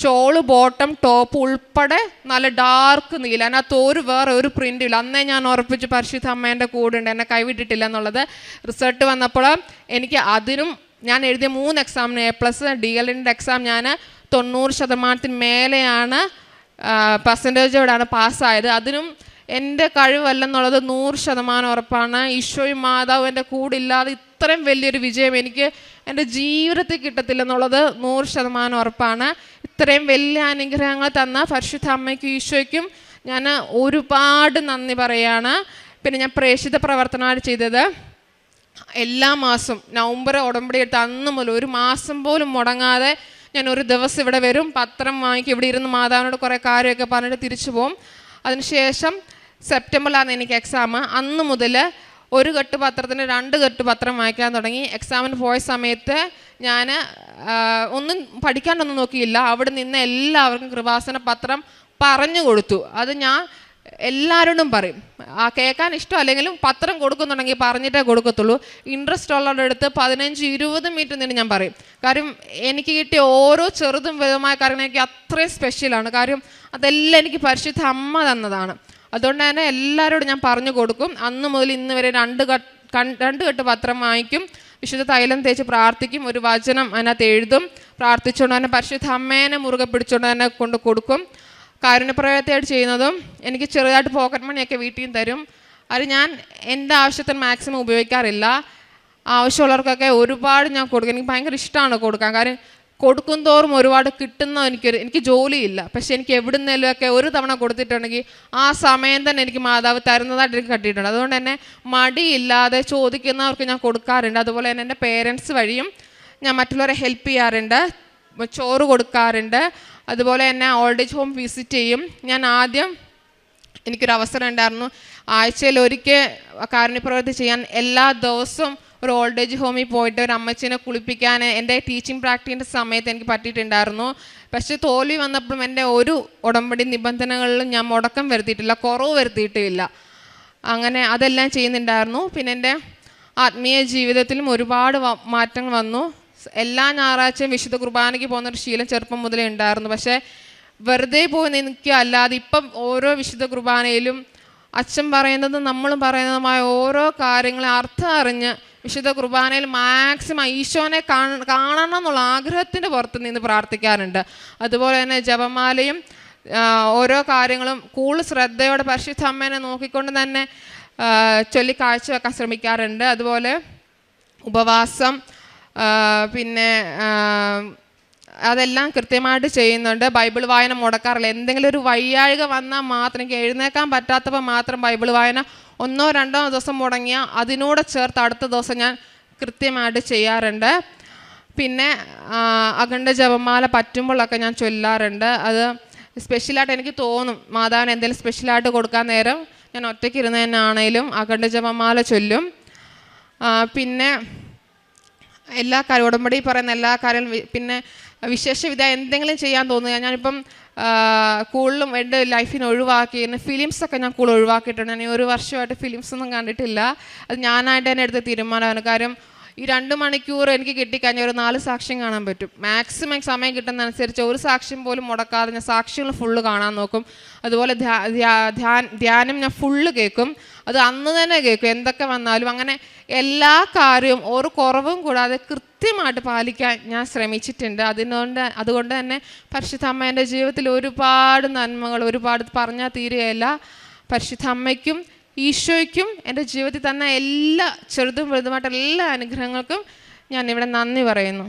ഷോള്, ബോട്ടം, ടോപ്പ് ഉൾപ്പെടെ നല്ല ഡാർക്ക് നീല, അതിനകത്ത് വേറെ ഒരു പ്രിൻ്റും ഇല്ല. അന്നേ ഞാൻ ഉറപ്പിച്ച് പരിശുദ്ധ അമ്മേൻ്റെ കൂടെ ഉണ്ട്, എന്നെ കൈവിട്ടിട്ടില്ല എന്നുള്ളത്. റിസൾട്ട് വന്നപ്പോൾ എനിക്ക് അതിനും ഞാൻ എഴുതിയ 3 എക്സാമിന് A+, DLED എക്സാം ഞാൻ 90% മേലെയാണ് പെർസെൻറ്റേജോടാണ് പാസ്സായത്. അതിനും എൻ്റെ കഴിവല്ലെന്നുള്ളത് 100% ഉറപ്പാണ്. ഈശോയും മാതാവും എൻ്റെ കൂടെ ഇല്ലാതെ ഇത്രയും വലിയൊരു വിജയം എനിക്ക് എൻ്റെ ജീവിതത്തിൽ കിട്ടത്തില്ലെന്നുള്ളത് 100% ഉറപ്പാണ്. ഇത്രയും വലിയ അനുഗ്രഹങ്ങൾ തന്ന പരിശുദ്ധ അമ്മയ്ക്കും ഈശോയ്ക്കും ഞാൻ ഒരുപാട് നന്ദി പറയുകയാണ്. പിന്നെ ഞാൻ പ്രേക്ഷിത പ്രവർത്തനമാണ് ചെയ്തത്. എല്ലാ മാസവും നവംബർ ഉടമ്പടി എടുത്ത് അന്ന് മുതൽ 1 മാസം പോലും മുടങ്ങാതെ ഞാൻ ഒരു ദിവസം ഇവിടെ വരും, പത്രം വാങ്ങിക്കും, ഇവിടെ ഇരുന്ന് മാതാവിനോട് കുറേ കാര്യമൊക്കെ പറഞ്ഞിട്ട് തിരിച്ചു പോകും. അതിനുശേഷം സെപ്റ്റംബറിലാണ് എനിക്ക് എക്സാം. അന്ന് മുതൽ 1 കെട്ട് പത്രത്തിന് 2 കെട്ട് പത്രം വായിക്കാൻ തുടങ്ങി. എക്സാമിന് പോയ സമയത്ത് ഞാൻ ഒന്നും പഠിക്കാനൊന്നും നോക്കിയില്ല. അവിടെ നിന്ന് എല്ലാവർക്കും കൃപാസന പത്രം പറഞ്ഞു കൊടുത്തു. അത് ഞാൻ എല്ലാവരോടും പറയും, കേൾക്കാൻ ഇഷ്ടം അല്ലെങ്കിലും പത്രം കൊടുക്കുന്നുണ്ടെങ്കിൽ പറഞ്ഞിട്ടേ കൊടുക്കത്തുള്ളൂ. ഇൻട്രസ്റ്റ് ഉള്ളവരുടെ അടുത്ത് 15-20 മിനിറ്റ് നിന്ന് ഞാൻ പറയും. കാര്യം എനിക്ക് കിട്ടിയ ഓരോ ചെറുതും വലുതുമായ കാര്യങ്ങൾ എനിക്ക് അത്രയും സ്പെഷ്യലാണ്. കാര്യം അതെല്ലാം എനിക്ക് പരിശുദ്ധ അമ്മ തന്നതാണ്. അതുകൊണ്ട് തന്നെ എല്ലാവരോടും ഞാൻ പറഞ്ഞു കൊടുക്കും. അന്ന് മുതൽ ഇന്ന് വരെ 2 കെട്ട് പത്രം വാങ്ങിക്കും, വിശുദ്ധ തൈലം തേച്ച് പ്രാർത്ഥിക്കും, ഒരു വചനം അതിനകത്ത് എഴുതും, പ്രാർത്ഥിച്ചുകൊണ്ട് തന്നെ പരിശുദ്ധ അമ്മേനെ മുറുകെ പിടിച്ചുകൊണ്ട് തന്നെ കൊണ്ട് കൊടുക്കും. കാരുണ്യപ്രവർത്തിയായിട്ട് ചെയ്യുന്നതും എനിക്ക് ചെറുതായിട്ട് പോക്കറ്റ് മണിയൊക്കെ വീട്ടിൽ നിന്ന് തരും. അത് ഞാൻ എൻ്റെ ആവശ്യത്തിന് മാക്സിമം ഉപയോഗിക്കാറില്ല. ആവശ്യമുള്ളവർക്കൊക്കെ ഒരുപാട് ഞാൻ കൊടുക്കും. എനിക്ക് ഭയങ്കര ഇഷ്ടമാണ് കൊടുക്കാൻ. കാര്യം കൊടുക്കും തോറും ഒരുപാട് കിട്ടുന്ന എനിക്ക് ജോലിയില്ല, പക്ഷെ എനിക്ക് എവിടുന്നേലുമൊക്കെ ഒരു തവണ കൊടുത്തിട്ടുണ്ടെങ്കിൽ ആ സമയം തന്നെ എനിക്ക് മാതാവ് തരുന്നതായിട്ട് എനിക്ക് കിട്ടിയിട്ടുണ്ട്. അതുകൊണ്ട് തന്നെ മടിയില്ലാതെ ചോദിക്കുന്നവർക്ക് ഞാൻ കൊടുക്കാറുണ്ട്. അതുപോലെ തന്നെ എൻ്റെ പേരൻസ് വഴിയും ഞാൻ മറ്റുള്ളവരെ ഹെൽപ്പ് ചെയ്യാറുണ്ട്, ചോറ് കൊടുക്കാറുണ്ട്. അതുപോലെ തന്നെ ഓൾഡ് ഏജ് ഹോം വിസിറ്റ് ചെയ്യും. ഞാൻ ആദ്യം എനിക്കൊരു അവസരം ഉണ്ടായിരുന്നു, ആഴ്ചയിൽ ഒരിക്കൽ കാരുണ്യപ്രവൃത്തി ചെയ്യാൻ എല്ലാ ദിവസവും ഒരു ഓൾഡ് ഏജ് ഹോമിൽ പോയിട്ട് ഒരു അമ്മച്ചീനെ കുളിപ്പിക്കാൻ എൻ്റെ ടീച്ചിങ് പ്രാക്ടീസിൻ്റെ സമയത്ത് എനിക്ക് പറ്റിയിട്ടുണ്ടായിരുന്നു. പക്ഷേ തോൽവി വന്നപ്പോഴും എൻ്റെ ഒരു ഉടമ്പടി നിബന്ധനകളിലും ഞാൻ മുടക്കം വരുത്തിയിട്ടില്ല, കുറവ് വരുത്തിയിട്ടില്ല. അങ്ങനെ അതെല്ലാം ചെയ്യുന്നുണ്ടായിരുന്നു. പിന്നെ എൻ്റെ ആത്മീയ ജീവിതത്തിലും ഒരുപാട് മാറ്റങ്ങൾ വന്നു. എല്ലാ ഞായറാഴ്ചയും വിശുദ്ധ കുർബാനയ്ക്ക് പോകുന്നൊരു ശീലം ചെറുപ്പം മുതലേ ഉണ്ടായിരുന്നു. പക്ഷേ വെറുതെ പോയി നിൽക്കുക അല്ലാതെ ഇപ്പം ഓരോ വിശുദ്ധ കുർബാനയിലും അച്ഛൻ പറയുന്നതും നമ്മളും പറയുന്നതുമായ ഓരോ കാര്യങ്ങളെ അർത്ഥം അറിഞ്ഞ് വിശുദ്ധ കുർബാനയിൽ മാക്സിമം ഈശോനെ കാണണം എന്നുള്ള ആഗ്രഹത്തിൻ്റെ പുറത്ത് നിന്ന് പ്രാർത്ഥിക്കാറുണ്ട്. അതുപോലെ തന്നെ ജപമാലയും ഓരോ കാര്യങ്ങളും കൂടുതൽ ശ്രദ്ധയോടെ പരിശുദ്ധ അമ്മേനെ നോക്കിക്കൊണ്ട് തന്നെ ചൊല്ലി കാഴ്ചവെക്കാൻ ശ്രമിക്കാറുണ്ട്. അതുപോലെ ഉപവാസം പിന്നെ അതെല്ലാം കൃത്യമായിട്ട് ചെയ്യുന്നുണ്ട്. ബൈബിൾ വായന മുടക്കാറില്ല. എന്തെങ്കിലും ഒരു വയ്യാഴിക വന്നാൽ മാത്രം, എനിക്ക് എഴുന്നേക്കാൻ പറ്റാത്തപ്പോൾ മാത്രം ബൈബിൾ വായന 1 or 2 ദിവസം മുടങ്ങിയാൽ അതിനോട് ചേർത്ത് അടുത്ത ദിവസം ഞാൻ കൃത്യമായിട്ട് ചെയ്യാറുണ്ട്. പിന്നെ അഖണ്ഡ ജപമാല പറ്റുമ്പോഴൊക്കെ ഞാൻ ചൊല്ലാറുണ്ട്. അത് സ്പെഷ്യലായിട്ട് എനിക്ക് തോന്നും മാതാവിന് എന്തെങ്കിലും സ്പെഷ്യലായിട്ട് കൊടുക്കാൻ നേരം ഞാൻ ഒറ്റയ്ക്ക് ഇരുന്ന് തന്നെയാണേലും അഖണ്ഡ ജപമാല ചൊല്ലും. പിന്നെ എല്ലാ കാര്യം ഉടമ്പടി പറയുന്ന എല്ലാ കാര്യങ്ങളും, പിന്നെ വിശേഷവിധ എന്തെങ്കിലും ചെയ്യാൻ തോന്നുക, ഞാനിപ്പം കൂടുതലും എൻ്റെ ലൈഫിന് ഒഴിവാക്കിയിരുന്നു. ഫിലിംസൊക്കെ ഞാൻ കൂടുതൽ ഒഴിവാക്കിയിട്ടുണ്ട്. ഞാൻ ഈ 1 വർഷമായിട്ട് ഫിലിംസൊന്നും കണ്ടിട്ടില്ല. അത് ഞാനായിട്ട് തന്നെ എടുത്ത തീരുമാനമാണ്. കാര്യം ഈ 2 മണിക്കൂർ എനിക്ക് കിട്ടിക്കഴിഞ്ഞാൽ ഒരു 4 സാക്ഷ്യം കാണാൻ പറ്റും. മാക്സിമം സമയം കിട്ടുന്നതനുസരിച്ച് ഒരു സാക്ഷ്യം പോലും മുടക്കാതെ ഞാൻ സാക്ഷ്യങ്ങൾ ഫുള്ള് കാണാൻ നോക്കും. അതുപോലെ ധ്യാനം ഞാൻ ഫുള്ള് കേൾക്കും. അത് അന്ന് തന്നെ കേൾക്കും, എന്തൊക്കെ വന്നാലും. അങ്ങനെ എല്ലാ കാര്യവും ഒരു കുറവും കൂടാതെ കൃത്യമായിട്ട് പാലിക്കാൻ ഞാൻ ശ്രമിച്ചിട്ടുണ്ട്. അതുകൊണ്ട് തന്നെ പരിശുദ്ധ അമ്മ എൻ്റെ ജീവിതത്തിൽ ഒരുപാട് നന്മകൾ, ഒരുപാട് പറഞ്ഞാൽ തീരുകയില്ല. പരിശുദ്ധ അമ്മയ്ക്കും ഈശോയ്ക്കും എൻ്റെ ജീവിതത്തിൽ തന്ന എല്ലാ ചെറുതും വലുതുമായിട്ട് എല്ലാ അനുഗ്രഹങ്ങൾക്കും ഞാൻ ഇവിടെ നന്ദി പറയുന്നു.